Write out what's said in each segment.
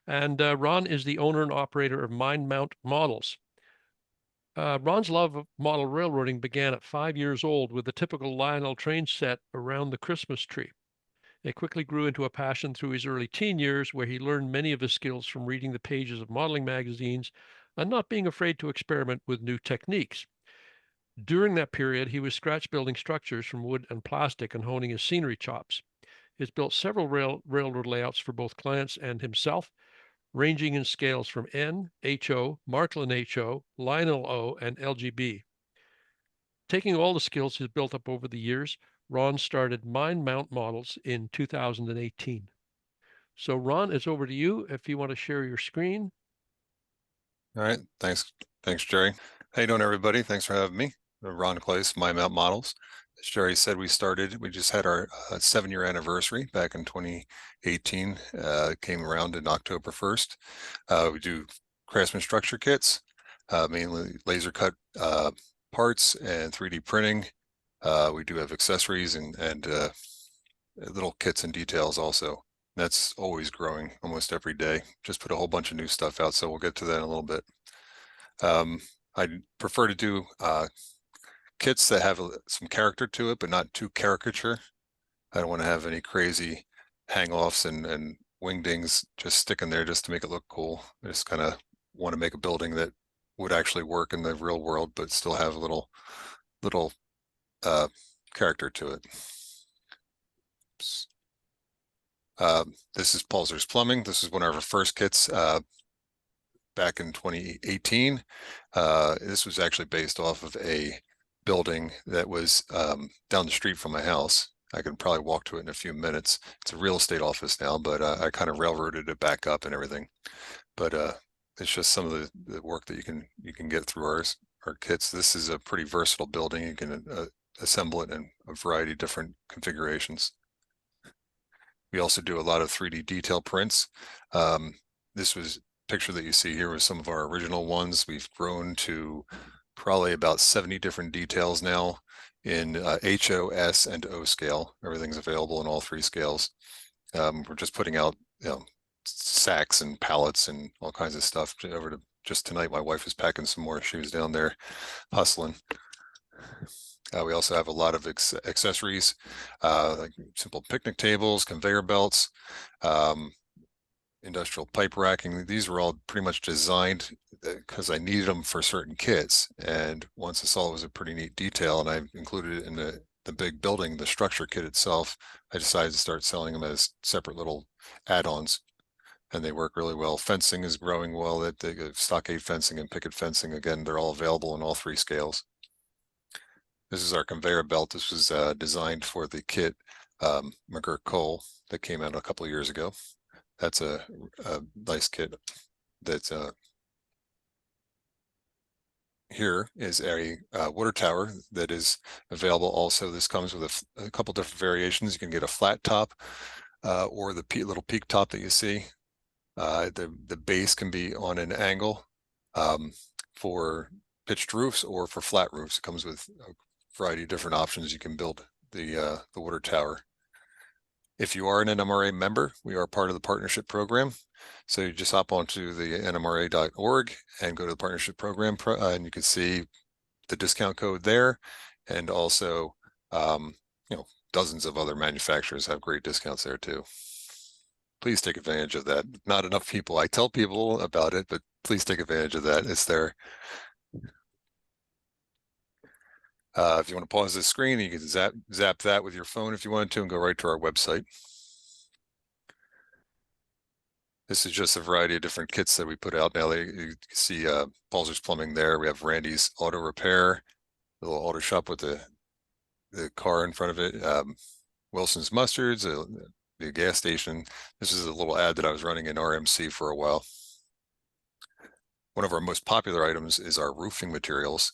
And Ron is the owner and operator of Mindmount Models. Ron's love of model railroading began at 5 years old with a typical Lionel train set around the Christmas tree. It quickly grew into a passion through his early teen years, where he learned many of his skills from reading the pages of modeling magazines and not being afraid to experiment with new techniques. During that period, he was scratch building structures from wood and plastic and honing his scenery chops. He's built several railroad layouts for both clients and himself, ranging in scales from N, HO, Markland HO, Lionel O, and LGB. Taking all the skills he's built up over the years, Ron started Mindmount Models in 2018. So Ron, it's over to you if you want to share your screen. All right, thanks, Jerry. How you doing, everybody? Thanks for having me. Ron Klaiss, Mindmount Models. As Jerry said, we just had our 7-year anniversary back in 2018. Came around in October 1st. We do craftsman structure kits, mainly laser cut parts and 3D printing. We do have accessories and little kits and details also. That's always growing almost every day. Just put a whole bunch of new stuff out, so we'll get to that in a little bit. I prefer to do kits that have some character to it, but not too caricature. I don't want to have any crazy hang-offs and wingdings just sticking there just to make it look cool. I just kind of want to make a building that would actually work in the real world, but still have a little character to it. Oops. This is Pulsar's Plumbing. This is one of our first kits back in 2018. This was actually based off of a building that was down the street from my house. I can probably walk to it in a few minutes. It's a real estate office now, but I kind of railroaded it back up and everything. But it's just some of the work that you can get through our kits. This is a pretty versatile building. You can assemble it in a variety of different configurations. We also do a lot of 3D detail prints. This picture that you see here was some of our original ones. We've grown to probably about 70 different details now in HO, S, and O scale. Everything's available in all 3 scales. We're just putting out, sacks and pallets and all kinds of stuff over to just tonight. My wife is packing some more. She was down there hustling. We also have a lot of accessories, like simple picnic tables, conveyor belts, industrial pipe racking. These were all pretty much designed because I needed them for certain kits. And once I saw it was a pretty neat detail, and I included it in the big building, the structure kit itself, I decided to start selling them as separate little add-ons. And they work really well. Fencing is growing well. The stockade fencing and picket fencing, again, they're all available in all 3 scales. This is our conveyor belt. This was designed for the kit McGurk Cole that came out a couple of years ago. That's a nice kit. That's here is a water tower that is available also. This comes with a couple different variations. You can get a flat top or the little peak top that you see. The base can be on an angle for pitched roofs or for flat roofs. It comes with a variety of different options. You can build the water tower. If you are an NMRA member, we are part of the partnership program. So you just hop onto the NMRA.org and go to the partnership program, and you can see the discount code there. And also, dozens of other manufacturers have great discounts there too. Please take advantage of that. Not enough people. I tell people about it, but please take advantage of that. It's there. If you want to pause the screen, you can zap that with your phone if you wanted to and go right to our website. This is just a variety of different kits that we put out now. You can see Pulsar's Plumbing there. We have Randy's Auto Repair, the little auto shop with the car in front of it. Wilson's Mustards, the gas station. This is a little ad that I was running in RMC for a while. One of our most popular items is our roofing materials.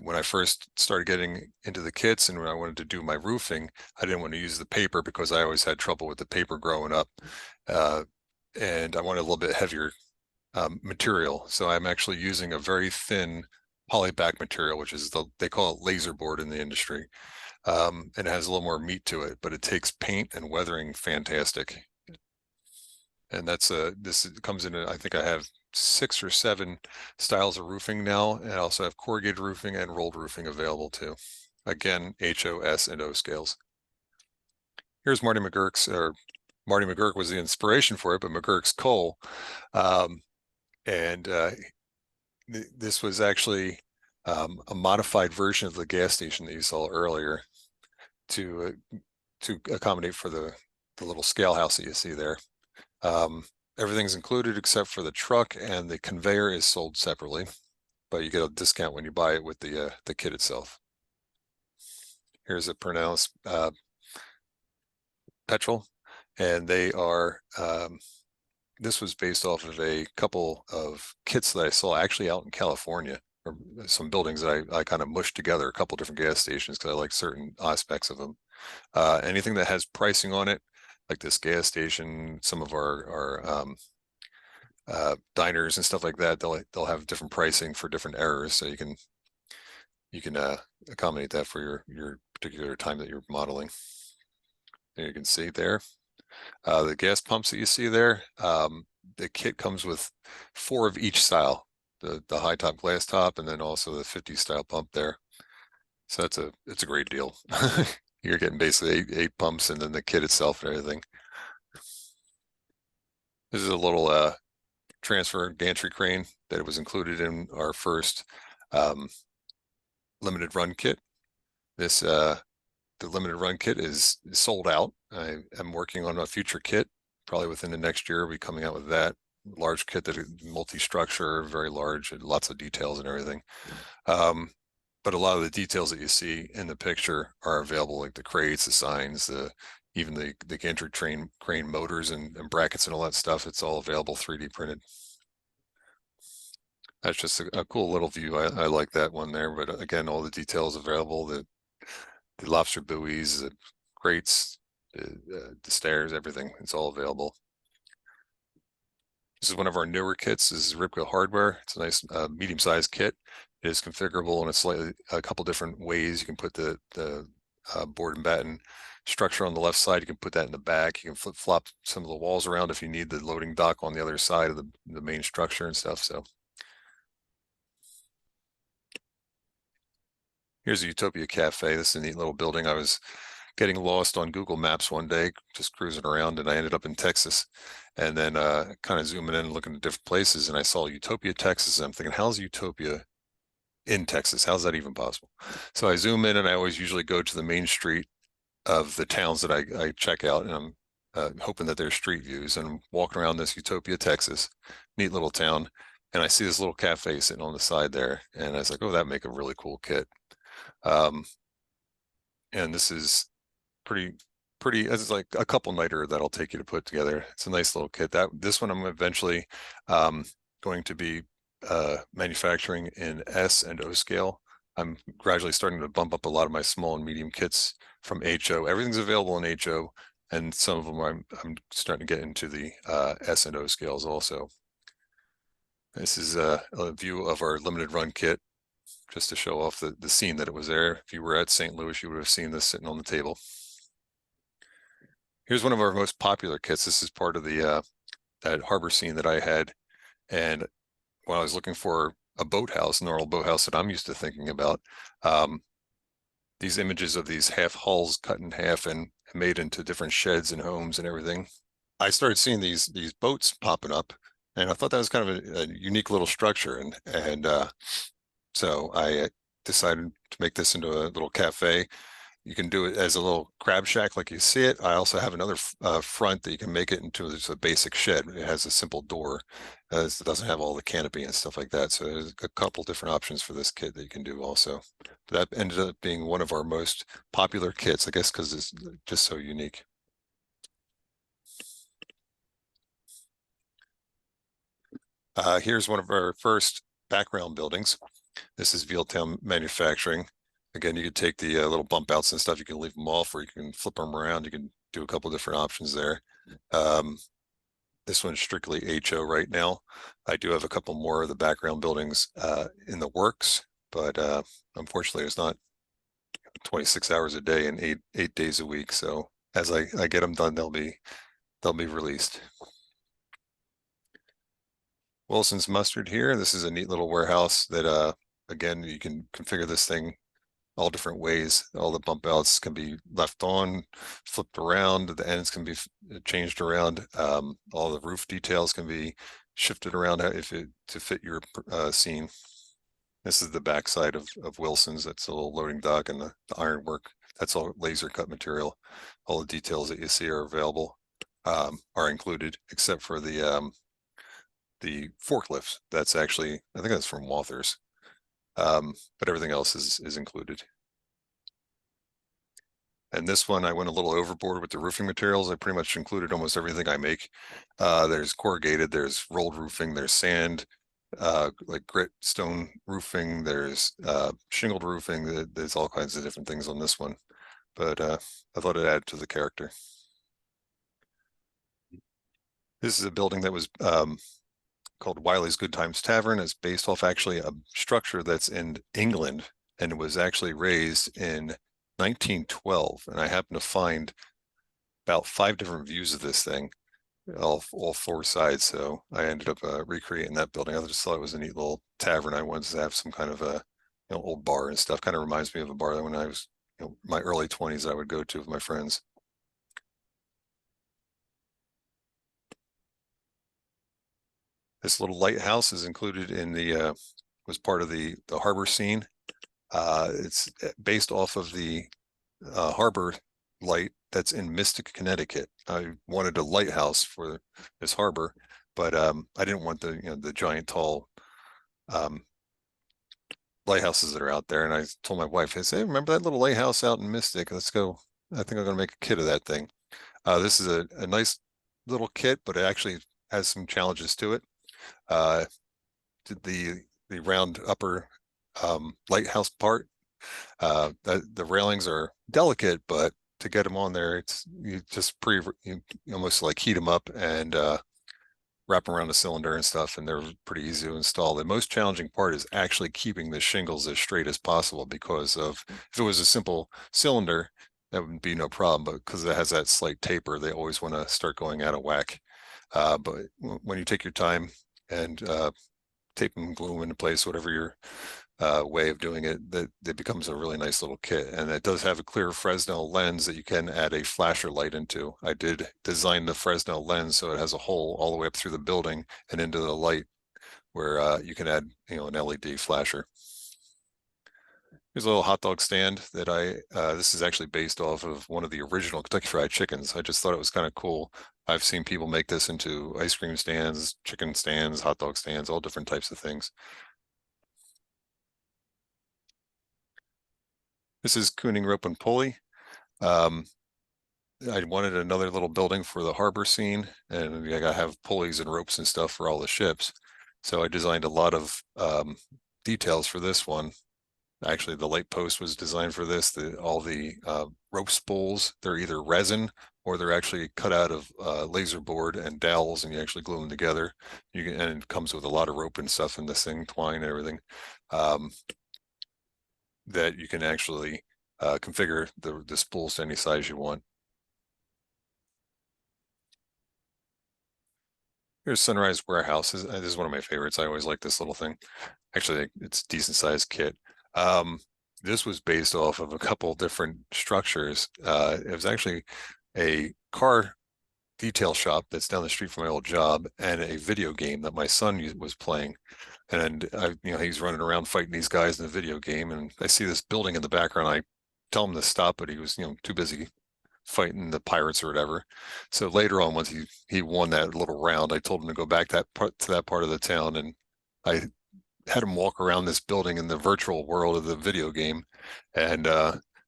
When I first started getting into the kits and when I wanted to do my roofing, I didn't want to use the paper because I always had trouble with the paper growing up. And I wanted a little bit heavier material. So I'm actually using a very thin polyback material, which is they call it laser board in the industry. And it has a little more meat to it, but it takes paint and weathering fantastic. And this comes in, I think I have 6 or 7 styles of roofing now, and I also have corrugated roofing and rolled roofing available too. Again, HO, S, and O scales. Here's Marty McGurk's, or Marty McGurk was the inspiration for it, but McGurk's coal. Um, and this was actually a modified version of the gas station that you saw earlier to accommodate for the little scale house that you see there. Everything's included except for the truck, and the conveyor is sold separately, but you get a discount when you buy it with the kit itself. Here's a pronounced petrol, and they are this was based off of a couple of kits that I saw actually out in California, or some buildings that I kind of mushed together, a couple different gas stations because I like certain aspects of them. Anything that has pricing on it, like this gas station, some of our diners and stuff like that, they'll have different pricing for different errors, so you can accommodate that for your particular time that you're modeling. And you can see there the gas pumps that you see there. The kit comes with 4 of each style, the high top, glass top, and then also the 50 style pump there. So it's a great deal. You're getting basically eight pumps and then the kit itself and everything. This is a little transfer gantry crane that was included in our first limited run kit. This the limited run kit is sold out. I am working on a future kit, probably within the next year. We'll be coming out with that large kit that is multi-structure, very large, and lots of details and everything. But a lot of the details that you see in the picture are available, like the crates, the signs, even the gantry crane motors and brackets and all that stuff. It's all available 3D printed. That's just a cool little view. I like that one there, but again, all the details available, the lobster buoys, the crates, the stairs, everything. It's all available. This is one of our newer kits. This is Ribco Hardware. It's a nice medium-sized kit. It is configurable in a couple different ways. You can put the board and batten structure on the left side. You can put that in the back. You can flip-flop some of the walls around if you need the loading dock on the other side of the main structure and stuff. So here's a Utopia Cafe. This is a neat little building. I was getting lost on Google Maps one day, just cruising around, and I ended up in Texas. And then kind of zooming in and looking at different places, and I saw Utopia, Texas. And I'm thinking, how's Utopia in Texas? How's that even possible? So I zoom in, and I always usually go to the main street of the towns that I check out, and I'm hoping that there's street views. And I'm walking around this Utopia, Texas, neat little town, and I see this little cafe sitting on the side there, and I was like, oh, that'd make a really cool kit. And this is pretty, it's like a couple nighter that'll take you to put together. It's a nice little kit. This one I'm eventually going to be manufacturing in S and O scale. I'm gradually starting to bump up a lot of my small and medium kits from HO. Everything's available in HO, and some of them I'm starting to get into the S and O scales also. This is a view of our limited run kit, just to show off the scene that it was there. If you were at St. Louis, you would have seen this sitting on the table. Here's one of our most popular kits. This is part of the that harbor scene that I had. And when I was looking for a boathouse, normal boathouse that I'm used to thinking about, these images of these half hulls cut in half and made into different sheds and homes and everything, I started seeing these boats popping up, and I thought that was kind of a unique little structure. And so I decided to make this into a little cafe. You can do it as a little crab shack like you see it. I also have another front that you can make it into just a basic shed. It has a simple door. It doesn't have all the canopy and stuff like that. So there's a couple different options for this kit that you can do also. That ended up being one of our most popular kits, I guess, because it's just so unique. Here's one of our first background buildings. This is Vealtown Manufacturing. Again, you could take the little bump outs and stuff. You can leave them off, or you can flip them around. You can do a couple different options there. This one's strictly HO right now. I do have a couple more of the background buildings in the works, but unfortunately, it's not 26 hours a day and eight days a week. So as I get them done, they'll be released. Wilson's Mustard here. This is a neat little warehouse that, again, you can configure this thing all different ways. All the bump outs can be left on, flipped around. The ends can be changed around. All the roof details can be shifted around to fit your scene. This is the backside of Wilson's. That's a little loading dock and the ironwork. That's all laser cut material. All the details that you see are available, are included, except for the forklifts. That's actually, I think that's from Walthers. But everything else is included. And this one, I went a little overboard with the roofing materials. I pretty much included almost everything I make. There's corrugated, there's rolled roofing, there's sand, like grit stone roofing, there's shingled roofing. There's all kinds of different things on this one. But I thought it added to the character. This is a building that was called Wiley's Good Times Tavern. It's based off actually a structure that's in England, and it was actually raised in 1912. And I happened to find about 5 different views of this thing, all 4 sides. So I ended up recreating that building. I just thought it was a neat little tavern. I wanted to have some kind of a old bar and stuff. Kind of reminds me of a bar that when I was my early 20s I would go to with my friends. This little lighthouse is included in the was part of the harbor scene. It's based off of the harbor light that's in Mystic, Connecticut. I wanted a lighthouse for this harbor, but I didn't want the giant tall lighthouses that are out there. And I told my wife, I said, hey, remember that little lighthouse out in Mystic? Let's go. I think I'm going to make a kit of that thing. This is a nice little kit, but it actually has some challenges to it. The round upper lighthouse part, the railings are delicate, but to get them on there, it's you just you almost like heat them up and wrap around the cylinder and stuff, and they're pretty easy to install. The most challenging part is actually keeping the shingles as straight as possible, because if it was a simple cylinder, that would be no problem, but because it has that slight taper, they always want to start going out of whack. But when you take your time and tape and glue them into place, whatever your way of doing it, that it becomes a really nice little kit. And it does have a clear Fresnel lens that you can add a flasher light into. I did design the Fresnel lens so it has a hole all the way up through the building and into the light, where you can add an LED flasher. Here's a little hot dog stand that this is actually based off of one of the original Kentucky Fried Chickens. I just thought it was kind of cool. I've seen people make this into ice cream stands, chicken stands, hot dog stands, all different types of things. This is Cooning Rope and Pulley. I wanted another little building for the harbor scene, and I gotta have pulleys and ropes and stuff for all the ships. So I designed a lot of details for this one. Actually, the light post was designed for this. All the rope spools, they're either resin or they're actually cut out of laser board and dowels, and you actually glue them together. And it comes with a lot of rope and stuff in this thing, twine and everything, that you can actually configure the spools to any size you want. Here's Sunrise Warehouse. This is one of my favorites. I always like this little thing. Actually, it's a decent sized kit. This was based off of a couple different structures. It was actually a car detail shop that's down the street from my old job, and a video game that my son was playing. And he's running around fighting these guys in the video game, and I see this building in the background. I tell him to stop, but he was too busy fighting the pirates or whatever. So later on, once he won that little round, I told him to go back to that part of the town, and I had him walk around this building in the virtual world of the video game, and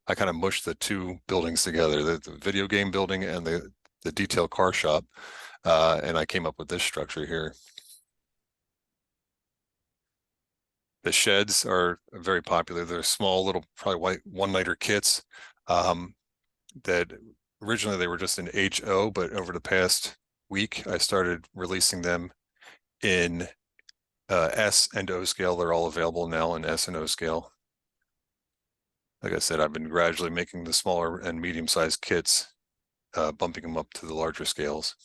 I kind of mushed the 2 buildings together, the video game building and the detail car shop, and I came up with this structure here. The sheds are very popular. They're small little, probably one-nighter kits that originally they were just in HO, but over the past week I started releasing them in S and O scale. They're all available now in S and O scale. Like I said, I've been gradually making the smaller and medium-sized kits, bumping them up to the larger scales.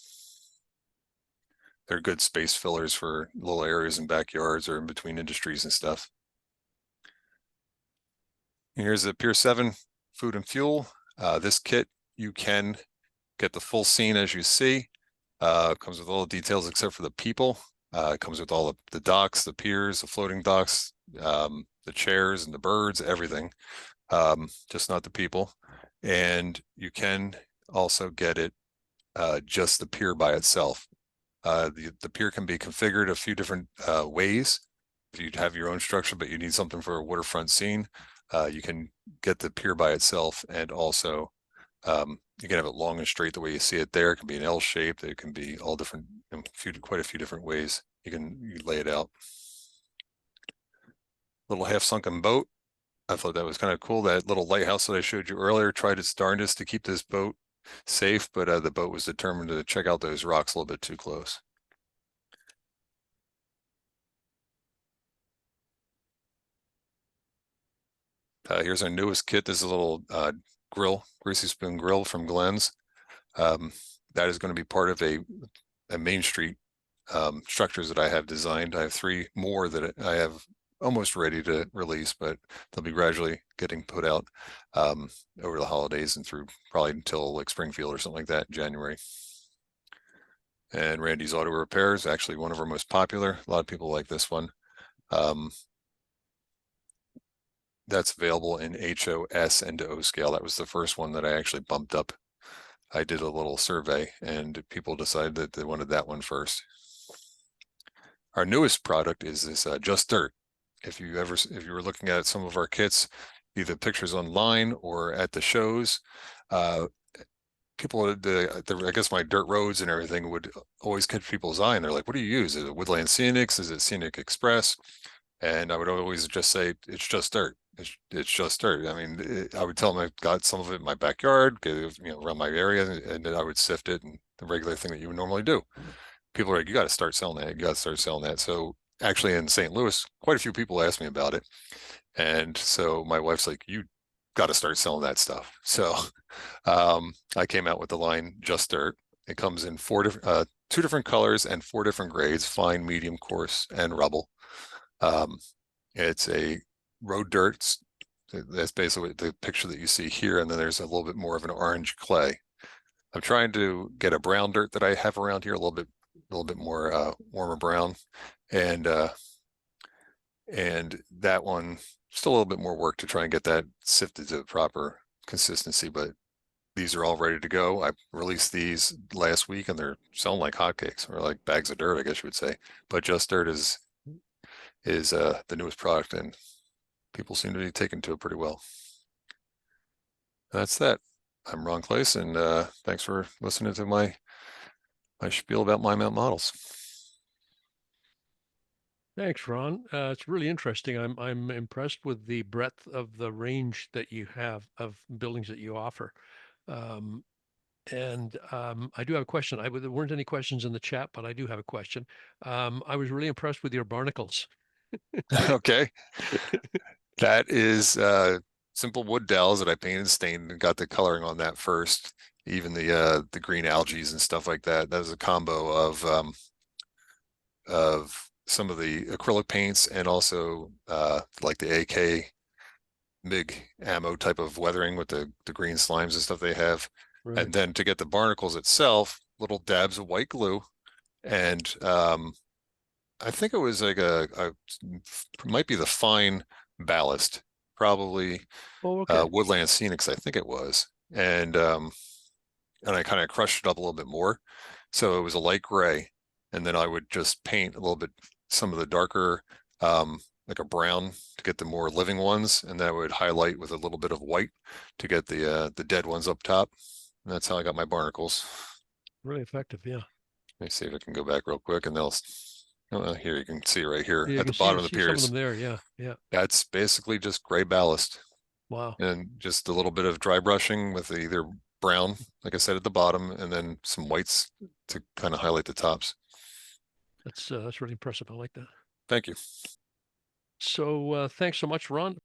they're good space fillers for little areas in backyards or in between industries and stuff. Here's the Pier 7 food and fuel. This kit, you can get the full scene as you see. Comes with all the details except for the people. It comes with all the docks, the piers, the floating docks, the chairs and the birds, everything, just not the people. And you can also get it just the pier by itself. The pier can be configured a few different ways. If you have your own structure, but you need something for a waterfront scene, you can get the pier by itself, and also you can have it long and straight the way you see it there. It can be an L shape. It can be all different, quite a few different ways you lay it out. Little half sunken boat. I thought that was kind of cool. That little lighthouse that I showed you earlier tried its darndest to keep this boat safe, but the boat was determined to check out those rocks a little bit too close. Here's our newest kit. This is a little grill, greasy spoon grill from Glenn's. That is going to be part of a Main Street structures that I have designed. I have 3 more that I have almost ready to release, but they'll be gradually getting put out over the holidays and through probably until like Springfield or something like that in January. And Randy's Auto Repair is actually one of our most popular. A lot of people like this one. That's available in HOS and O scale. That was the first one that I actually bumped up. I did a little survey and people decided that they wanted that one first. Our newest product is this Just Dirt. If you were looking at some of our kits, either pictures online or at the shows, people, I guess my dirt roads and everything would always catch people's eye, and they're like, "What do you use? Is it Woodland Scenics? Is it Scenic Express?" And I would always just say, "It's just dirt. It's just dirt." I mean, I would tell them I've got some of it in my backyard, around my area, and then I would sift it, and the regular thing that you would normally do. People are like, "You got to start selling that. You got to start selling that." So actually, in St. Louis, quite a few people asked me about it, and so my wife's like, "You got to start selling that stuff." So I came out with the line Just Dirt. It comes in 2 different colors and 4 different grades: fine, medium, coarse, and rubble. It's a road dirt. That's basically the picture that you see here, and then there's a little bit more of an orange clay. I'm trying to get a brown dirt that I have around here, a little bit more warmer brown, and that one still a little bit more work to try and get that sifted to the proper consistency, but these are all ready to go. I released these last week and they're selling like hotcakes, or like bags of dirt, I guess you would say. But Just Dirt is the newest product, and people seem to be taking to it pretty well. That's that. I'm Ron Klaiss, and thanks for listening to my spiel about Mindmount Models. Thanks, Ron. It's really interesting. I'm impressed with the breadth of the range that you have of buildings that you offer. I do have a question. There weren't any questions in the chat, but I do have a question. I was really impressed with your barnacles. Okay. That is simple wood dowels that I painted and stained and got the coloring on that first. Even the green algae and stuff like that. That was a combo of some of the acrylic paints and also like the AK MIG ammo type of weathering with the green slimes and stuff they have. Right. And then to get the barnacles itself, little dabs of white glue. And I think it was like might be the fine ballast, probably Oh, okay. Woodland Scenics, I think it was. And I kind of crushed it up a little bit more. So it was a light gray. And then I would just paint a little bit, some of the darker, like a brown to get the more living ones. And then I would highlight with a little bit of white to get the dead ones up top. And that's how I got my barnacles. Really effective, yeah. Let me see if I can go back real quick, and here you can see right here Yeah, you at the can bottom of the see some of piers. them there. Yeah, yeah. That's basically just gray ballast. Wow. And just a little bit of dry brushing with either brown, like I said, at the bottom, and then some whites to kind of highlight the tops. That's really impressive. I like that. Thank you. So thanks so much, Ron.